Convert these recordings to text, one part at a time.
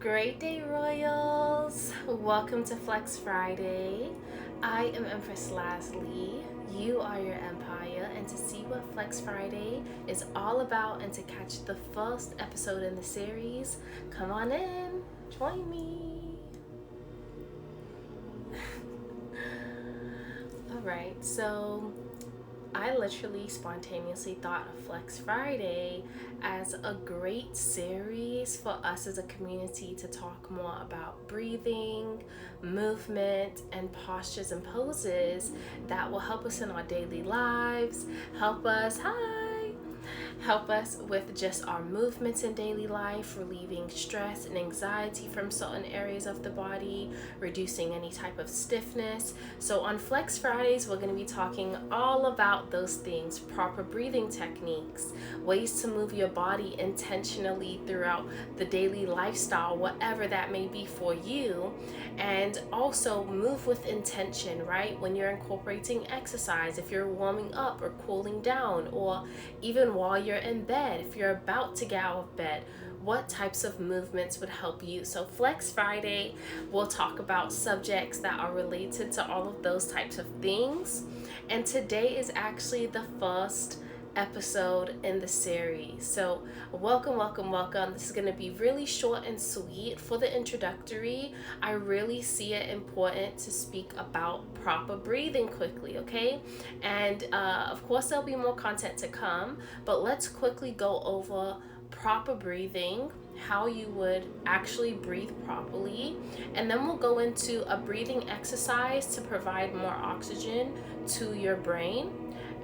Great day, Royals! Welcome to Flex Friday. I am Empress Lasley. You are your empire, and to see what Flex Friday is all about and to catch the first episode in the series, come on in, join me. Alright, so I literally spontaneously thought of Flex Friday as a great series for us as a community to talk more about breathing, movement, and postures and poses that will help us in our daily lives, help us with just our movements in daily life, relieving stress and anxiety from certain areas of the body, reducing any type of stiffness. So on Flex Fridays, we're going to be talking all about those things: proper breathing techniques, ways to move your body intentionally throughout the daily lifestyle, whatever that may be for you, and also move with intention, right? When you're incorporating exercise, if you're warming up or cooling down, or even while you're in bed, if you're about to get out of bed, what types of movements would help you. So Flex Friday, we'll talk about subjects that are related to all of those types of things. And today is actually the first episode in the series. So welcome. This is going to be really short and sweet for the introductory. I really see it important to speak about proper breathing quickly, okay? And of course there'll be more content to come, but let's quickly go over proper breathing, how you would actually breathe properly, and then we'll go into a breathing exercise to provide more oxygen to your brain,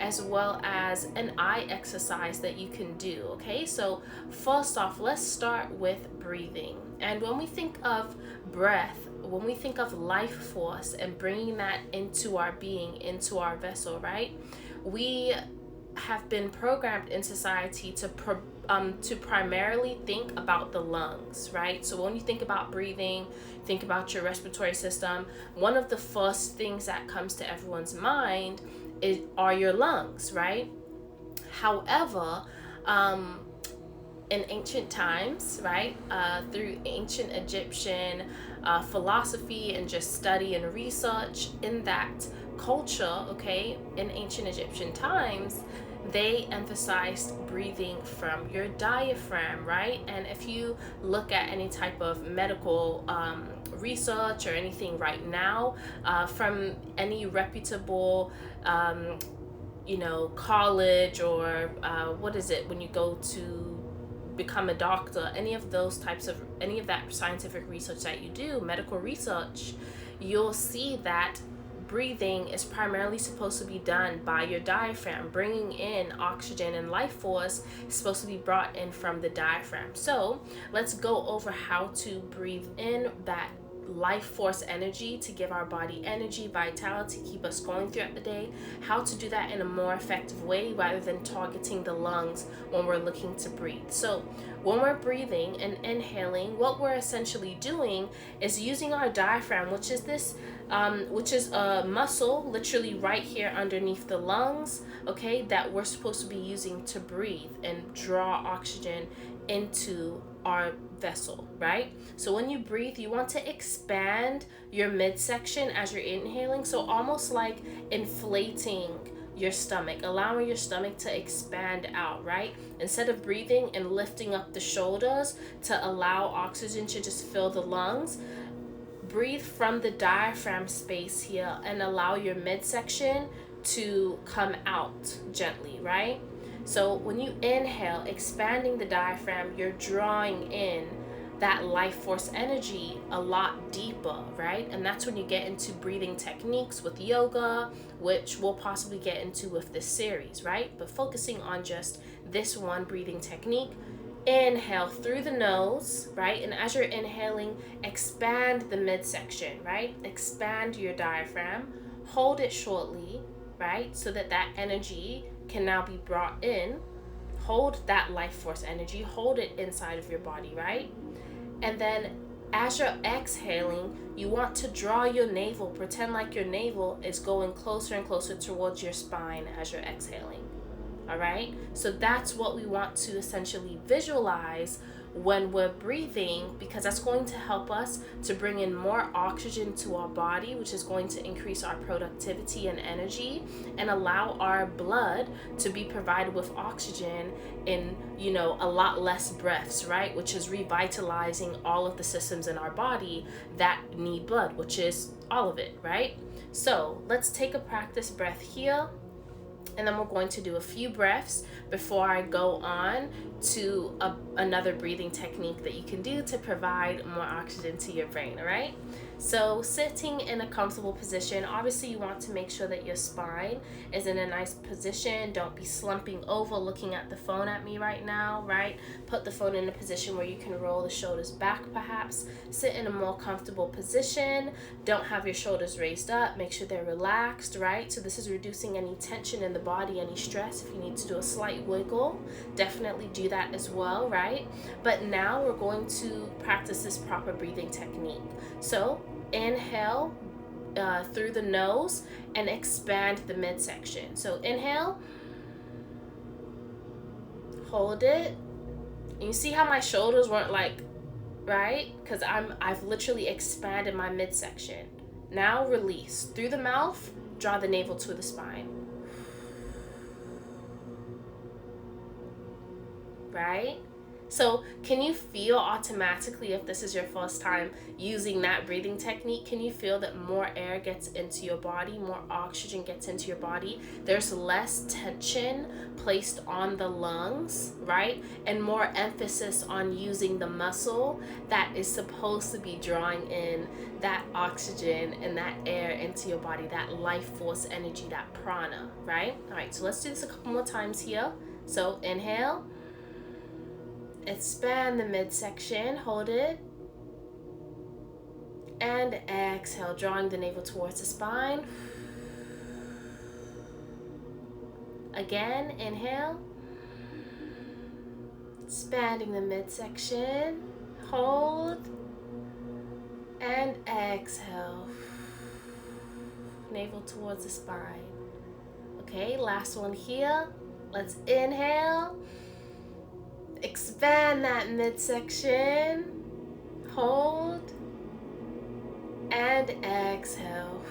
as well as an eye exercise that you can do. Okay, so first off, let's start with breathing. And when we think of breath, when we think of life force and bringing that into our being, into our vessel, right, we have been programmed in society to primarily think about the lungs, right? So when you think about breathing, think about your respiratory system, one of the first things that comes to everyone's mind are your lungs, right? However, in ancient times, right, through ancient Egyptian philosophy and just study and research in that culture, okay, in ancient Egyptian times, they emphasized breathing from your diaphragm, right? And if you look at any type of medical research or anything right now, from any reputable college, or what is it when you go to become a doctor, any of that scientific research that you do, medical research, you'll see that breathing is primarily supposed to be done by your diaphragm. Bringing in oxygen and life force is supposed to be brought in from the diaphragm. So let's go over how to breathe in that life force energy to give our body energy, vitality, keep us going throughout the day, how to do that in a more effective way rather than targeting the lungs when we're looking to breathe. So when we're breathing and inhaling, what we're essentially doing is using our diaphragm, which is a muscle literally right here underneath the lungs, okay, that we're supposed to be using to breathe and draw oxygen into our vessel, right? So when you breathe, you want to expand your midsection as you're inhaling, so almost like inflating your stomach, allowing your stomach to expand out, right? Instead of breathing and lifting up the shoulders to allow oxygen to just fill the lungs, breathe from the diaphragm space here and allow your midsection to come out gently, right? So when you inhale, expanding the diaphragm, you're drawing in that life force energy a lot deeper, right? And that's when you get into breathing techniques with yoga, which we'll possibly get into with this series, right? But focusing on just this one breathing technique, inhale through the nose, right? And as you're inhaling, expand the midsection, right? Expand your diaphragm, hold it shortly, right? So that energy can now be brought in. Hold that life force energy, hold it inside of your body, right? And then as you're exhaling, you want to draw your navel, pretend like your navel is going closer and closer towards your spine as you're exhaling. All right, so that's what we want to essentially visualize when we're breathing, because that's going to help us to bring in more oxygen to our body, which is going to increase our productivity and energy and allow our blood to be provided with oxygen in, a lot less breaths, right? Which is revitalizing all of the systems in our body that need blood, which is all of it, right? So let's take a practice breath here, and then we're going to do a few breaths before I go on to another breathing technique that you can do to provide more oxygen to your brain. All right, so sitting in a comfortable position. Obviously you want to make sure that your spine is in a nice position. Don't be slumping over looking at the phone at me right now, right? Put the phone in a position where you can roll the shoulders back perhaps. Sit in a more comfortable position. Don't have your shoulders raised up. Make sure they're relaxed, right? So this is reducing any tension in the body, any stress. If you need to do a slight wiggle, definitely do that as well, right? But now we're going to practice this proper breathing technique. So inhale through the nose and expand the midsection. So inhale, hold it. And you see how my shoulders weren't like, right? Because I've literally expanded my midsection. Now release through the mouth, draw the navel to the spine. Right? So can you feel automatically, if this is your first time using that breathing technique, can you feel that more air gets into your body, more oxygen gets into your body? There's less tension placed on the lungs, right? And more emphasis on using the muscle that is supposed to be drawing in that oxygen and that air into your body, that life force energy, that prana, right? All right, so let's do this a couple more times here. So inhale. Expand the midsection, hold it, and exhale, drawing the navel towards the spine. Again, inhale, expanding the midsection, hold, and exhale, navel towards the spine. Okay, last one here. Let's inhale. Expand that midsection, hold, and exhale.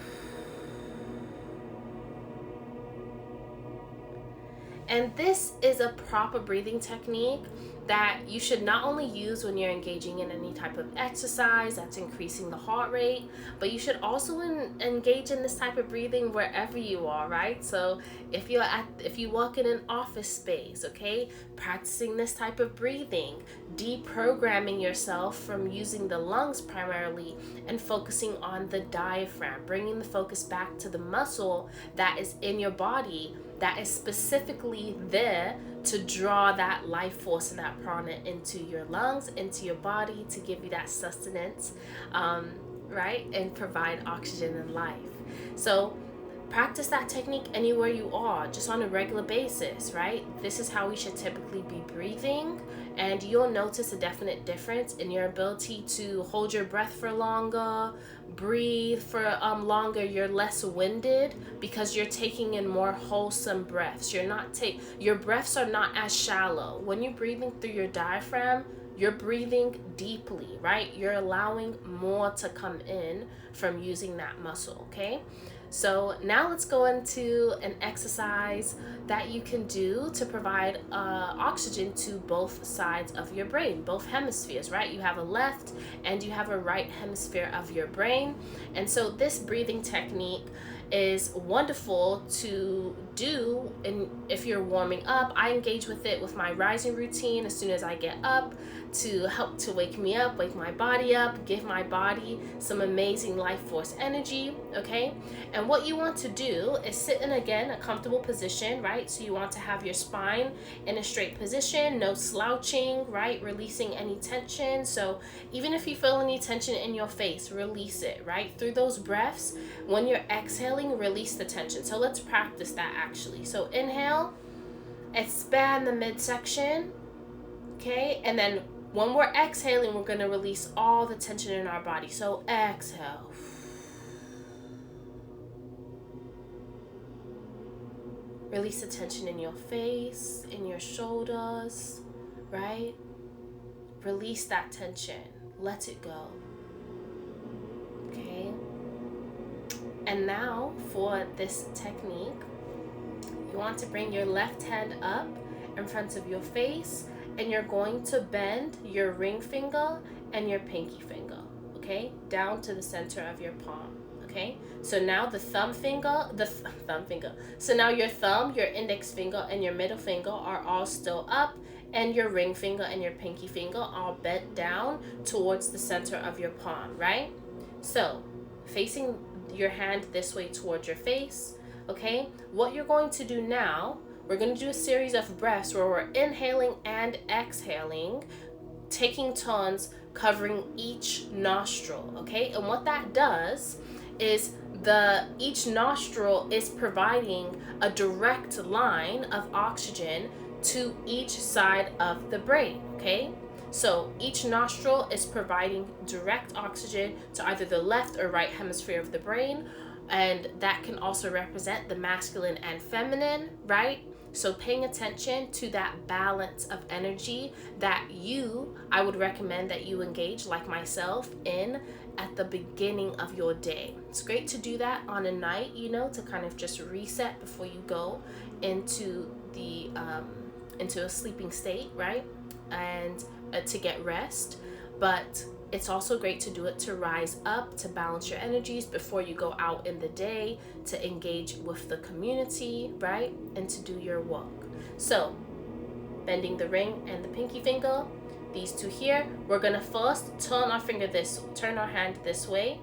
And this is a proper breathing technique that you should not only use when you're engaging in any type of exercise that's increasing the heart rate, but you should also engage in this type of breathing wherever you are, right? So if you work in an office space, okay, practicing this type of breathing, deprogramming yourself from using the lungs primarily and focusing on the diaphragm, bringing the focus back to the muscle that is in your body that is specifically there to draw that life force and that prana into your lungs, into your body, to give you that sustenance, right? And provide oxygen and life. So practice that technique anywhere you are, just on a regular basis, right? This is how we should typically be breathing, and you'll notice a definite difference in your ability to hold your breath for longer, breathe for longer. You're less winded because you're taking in more wholesome breaths. Your breaths are not as shallow. When you're breathing through your diaphragm, you're breathing deeply, right? You're allowing more to come in from using that muscle, okay? So now let's go into an exercise that you can do to provide oxygen to both sides of your brain, both hemispheres, right? You have a left and you have a right hemisphere of your brain. And so this breathing technique is wonderful to do, and if you're warming up, I engage with it with my rising routine as soon as I get up, to help to wake me up, wake my body up, give my body some amazing life force energy, okay? And what you want to do is sit in, again, a comfortable position, right? So you want to have your spine in a straight position, no slouching, right? Releasing any tension. So even if you feel any tension in your face, release it, right? Through those breaths, when you're exhaling, release the tension. So let's practice that actually. So inhale, expand the midsection, okay? And then when we're exhaling, we're gonna release all the tension in our body. So exhale. Release the tension in your face, in your shoulders, right? release that tension. Let it go. Okay? And now for this technique, you want to bring your left hand up in front of your face, and you're going to bend your ring finger and your pinky finger, okay, down to the center of your palm. Okay, so now the thumb finger, so now your thumb, your index finger, and your middle finger are all still up, and your ring finger and your pinky finger are bent down towards the center of your palm, right? So facing your hand this way towards your face. Okay, what you're going to do now, we're going to do a series of breaths where we're inhaling and exhaling, taking turns covering each nostril. Okay, and what that does is each nostril is providing a direct line of oxygen to each side of the brain. Okay, so each nostril is providing direct oxygen to either the left or right hemisphere of the brain, and that can also represent the masculine and feminine, right? So paying attention to that balance of energy that I would recommend that you engage, like myself, in at the beginning of your day. It's great to do that on a night, to kind of just reset before you go into into a sleeping state, right? And to get rest. But it's also great to do it to rise up, to balance your energies before you go out in the day, to engage with the community, right? And to do your work. So, bending the ring and the pinky finger, these two here, we're gonna first turn our hand this way,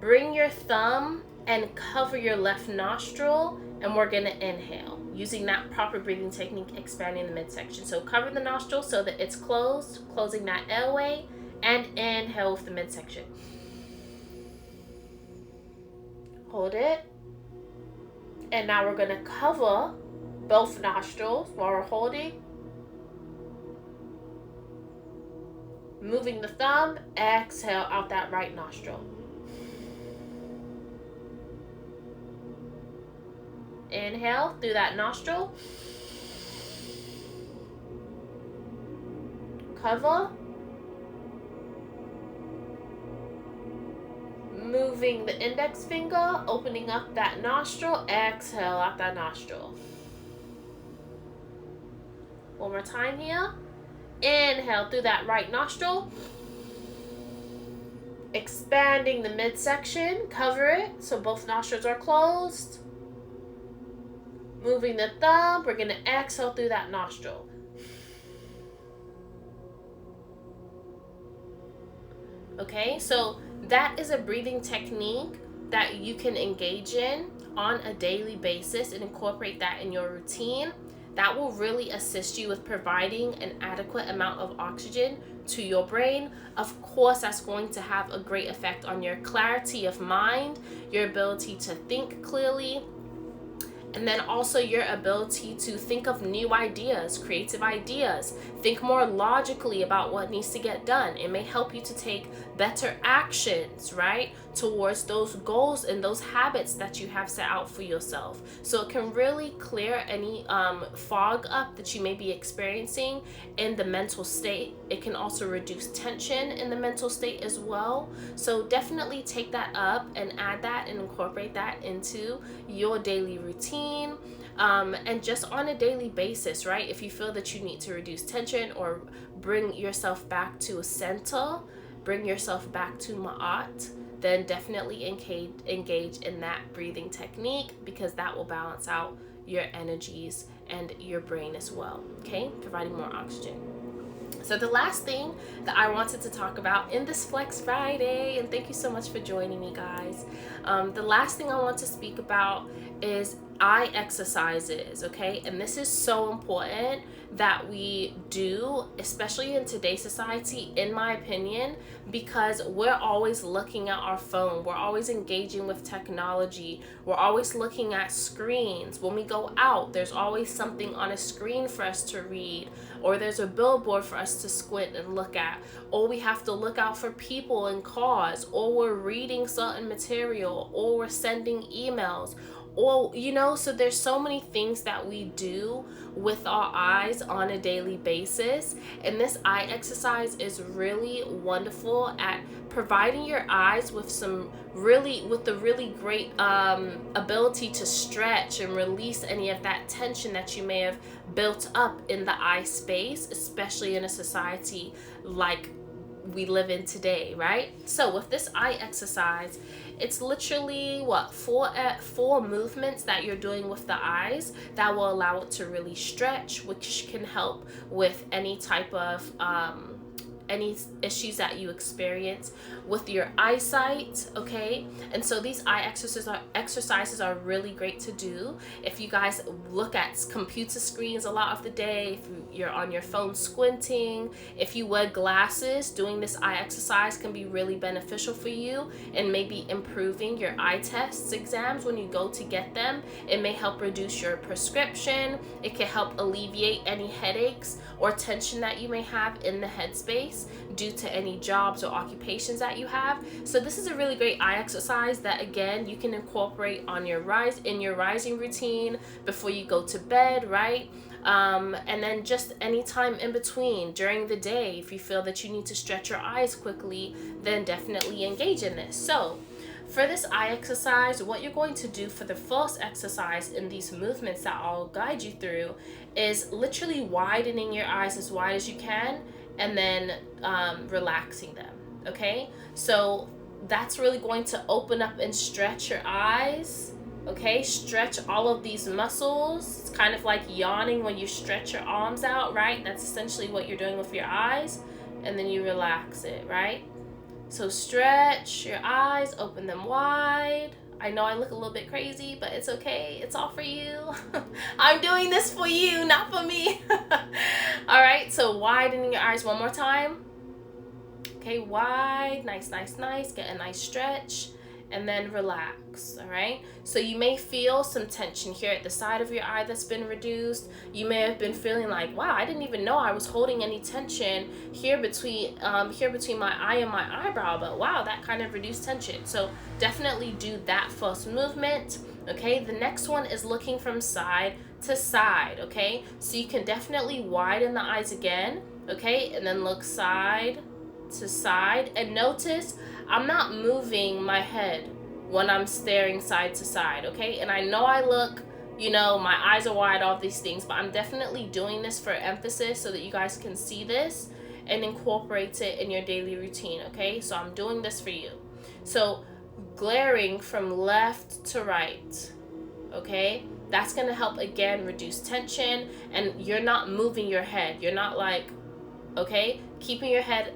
bring your thumb and cover your left nostril, and we're gonna inhale using that proper breathing technique, expanding the midsection. So cover the nostril so that it's closed, closing that airway, and inhale with the midsection. Hold it. And now we're going to cover both nostrils while we're holding. Moving the thumb, exhale out that right nostril. Inhale through that nostril. Cover. Moving the index finger, opening up that nostril, exhale out that nostril. One more time here. Inhale through that right nostril. Expanding the midsection, cover it so both nostrils are closed. Moving the thumb, we're going to exhale through that nostril. Okay, so that is a breathing technique that you can engage in on a daily basis and incorporate that in your routine. That will really assist you with providing an adequate amount of oxygen to your brain. Of course, that's going to have a great effect on your clarity of mind, your ability to think clearly, and then also your ability to think of new ideas, creative ideas, think more logically about what needs to get done. It may help you to take better actions, right, towards those goals and those habits that you have set out for yourself. So it can really clear any fog up that you may be experiencing in the mental state. It can also reduce tension in the mental state as well. So definitely take that up and add that and incorporate that into your daily routine. And just on a daily basis, right? If you feel that you need to reduce tension or bring yourself back to a center, bring yourself back to Ma'at, then definitely engage in that breathing technique, because that will balance out your energies and your brain as well, okay? Providing more oxygen. So the last thing that I wanted to talk about in this Flex Friday, and thank you so much for joining me, guys. The last thing I want to speak about is eye exercises, okay? And this is so important that we do, especially in today's society, in my opinion, because we're always looking at our phone, we're always engaging with technology, we're always looking at screens. When we go out, there's always something on a screen for us to read, or there's a billboard for us to squint and look at, or we have to look out for people in cars, or we're reading certain material, or we're sending emails, or so there's so many things that we do with our eyes on a daily basis, and this eye exercise is really wonderful at providing your eyes with the really great ability to stretch and release any of that tension that you may have built up in the eye space, especially in a society like we live in today, right? So with this eye exercise, it's literally four movements that you're doing with the eyes that will allow it to really stretch, which can help with any type of any issues that you experience with your eyesight, okay? And so these eye exercises are really great to do if you guys look at computer screens a lot of the day, if you're on your phone squinting, if you wear glasses. Doing this eye exercise can be really beneficial for you and maybe improving your eye tests exams when you go to get them. It may help reduce your prescription. It can help alleviate any headaches or tension that you may have in the headspace due to any jobs or occupations that you have. So this is a really great eye exercise that, again, you can incorporate on your rising routine before you go to bed, right? And then just any time in between during the day, if you feel that you need to stretch your eyes quickly, then definitely engage in this. So for this eye exercise, what you're going to do for the first exercise in these movements that I'll guide you through is literally widening your eyes as wide as you can and then relaxing them, okay? So that's really going to open up and stretch your eyes, okay? Stretch all of these muscles. It's kind of like yawning when you stretch your arms out, right? That's essentially what you're doing with your eyes, and then you relax it, right? So stretch your eyes, open them wide. I know I look a little bit crazy, but it's okay. It's all for you. I'm doing this for you, not for me. All right, so widening your eyes one more time. Okay, wide, nice, nice, nice. Get a nice stretch and then relax, all right? So you may feel some tension here at the side of your eye that's been reduced. You may have been feeling like, wow, I didn't even know I was holding any tension here between my eye and my eyebrow, but wow, that kind of reduced tension. So definitely do that first movement, okay? The next one is looking from side to side, okay? So you can definitely widen the eyes again, okay? And then look side to side, and notice I'm not moving my head when I'm staring side to side, okay? And I know I look, my eyes are wide, all these things, but I'm definitely doing this for emphasis so that you guys can see this and incorporate it in your daily routine, okay? So I'm doing this for you. So glaring from left to right, okay? That's gonna help, again, reduce tension, and you're not moving your head. You're not like, okay, keeping your head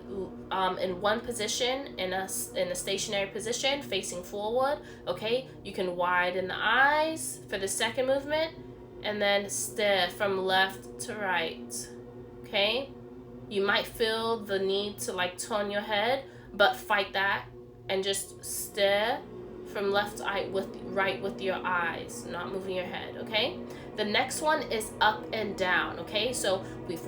in one position, in a stationary position, facing forward, okay? You can widen the eyes for the second movement, and then stare from left to right, okay? You might feel the need to like turn your head, but fight that and just stare from left eye with right with your eyes, not moving your head, okay? The next one is up and down, okay? So we've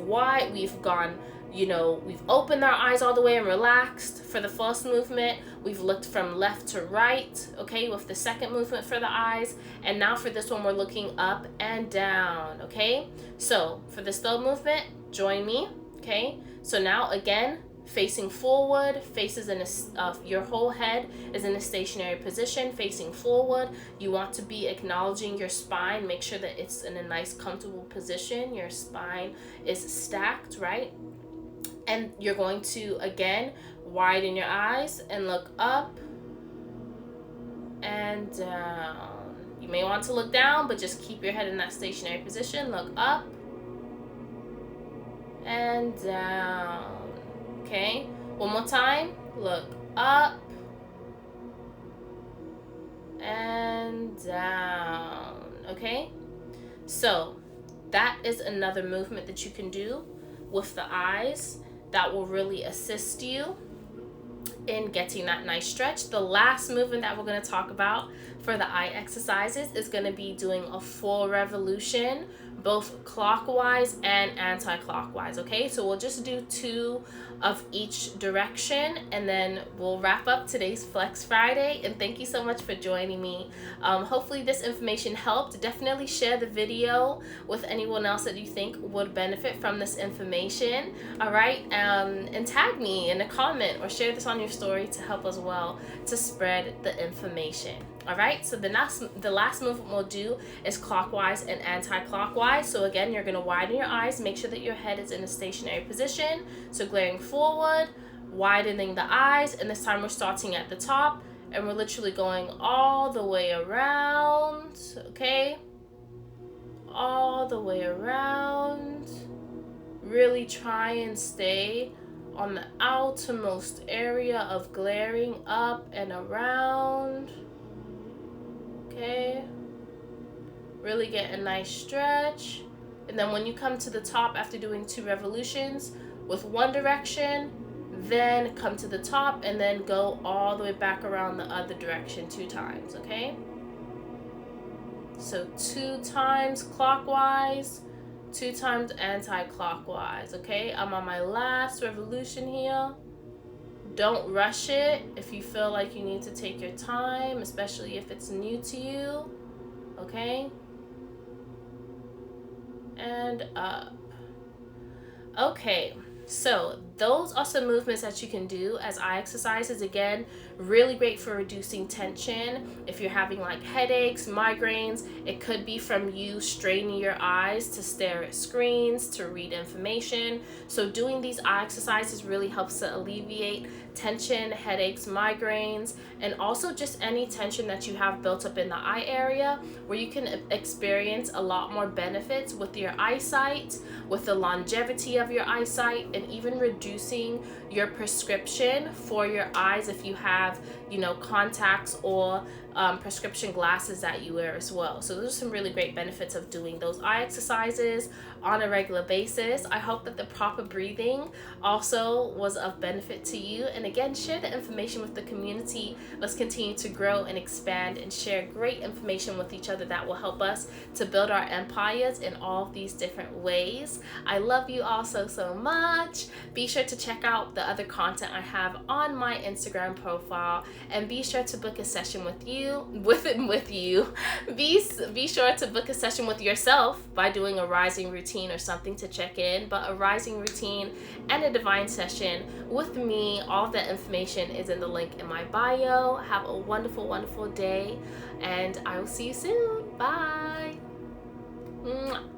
gone, we've opened our eyes all the way and relaxed for the first movement. We've looked from left to right, okay, with the second movement for the eyes. And now for this one, we're looking up and down, okay? So for this third movement, join me, okay? So now again, facing forward, your whole head is in a stationary position, facing forward. You want to be acknowledging your spine. Make sure that it's in a nice, comfortable position. Your spine is stacked, right? And you're going to, again, widen your eyes and look up and down. You may want to look down, but just keep your head in that stationary position. Look up and down. Okay, one more time. Look up and down. Okay, so that is another movement that you can do with the eyes that will really assist you in getting that nice stretch. The last movement that we're going to talk about for the eye exercises is going to be doing a full revolution both clockwise and anti-clockwise. Okay, so we'll just do 2 of each direction, and then we'll wrap up today's Flex Friday. And thank you so much for joining me. Hopefully this information helped. Definitely share the video with anyone else that you think would benefit from this information. All right, and tag me in a comment or share this on your story to help as well to spread the information. All right, so the last movement we'll do is clockwise and anti-clockwise. So again, you're gonna widen your eyes, make sure that your head is in a stationary position. So glaring forward, widening the eyes, and this time we're starting at the top, and we're literally going all the way around, okay? All the way around. Really try and stay on the outermost area of glaring up and around. Okay, really get a nice stretch. And then when you come to the top after doing 2 revolutions with one direction, then come to the top and then go all the way back around the other direction 2 times, okay? So 2 times clockwise, 2 times anti-clockwise, okay? I'm on my last revolution here. Don't rush it if you feel like you need to take your time, especially if it's new to you, okay? And up. Okay, so those are some movements that you can do as eye exercises. Again, really great for reducing tension. If you're having like headaches, migraines, it could be from you straining your eyes to stare at screens, to read information. So doing these eye exercises really helps to alleviate tension, headaches, migraines, and also just any tension that you have built up in the eye area, where you can experience a lot more benefits with your eyesight, with the longevity of your eyesight, and even reducing your prescription for your eyes if you have, you know, contacts or prescription glasses that you wear as well. So those are some really great benefits of doing those eye exercises on a regular basis. I hope that the proper breathing also was of benefit to you. And again, share the information with the community. Let's continue to grow and expand and share great information with each other that will help us to build our empires in all of these different ways. I love you all so much. Be sure to check out the other content I have on my Instagram profile, and be sure to book a session with you. Be sure to book a session with yourself by doing a rising routine or something to check in. But a rising routine and a divine session with me, all of that information is in the link in my bio. Have a wonderful day, and I will see you soon. Bye. Mwah.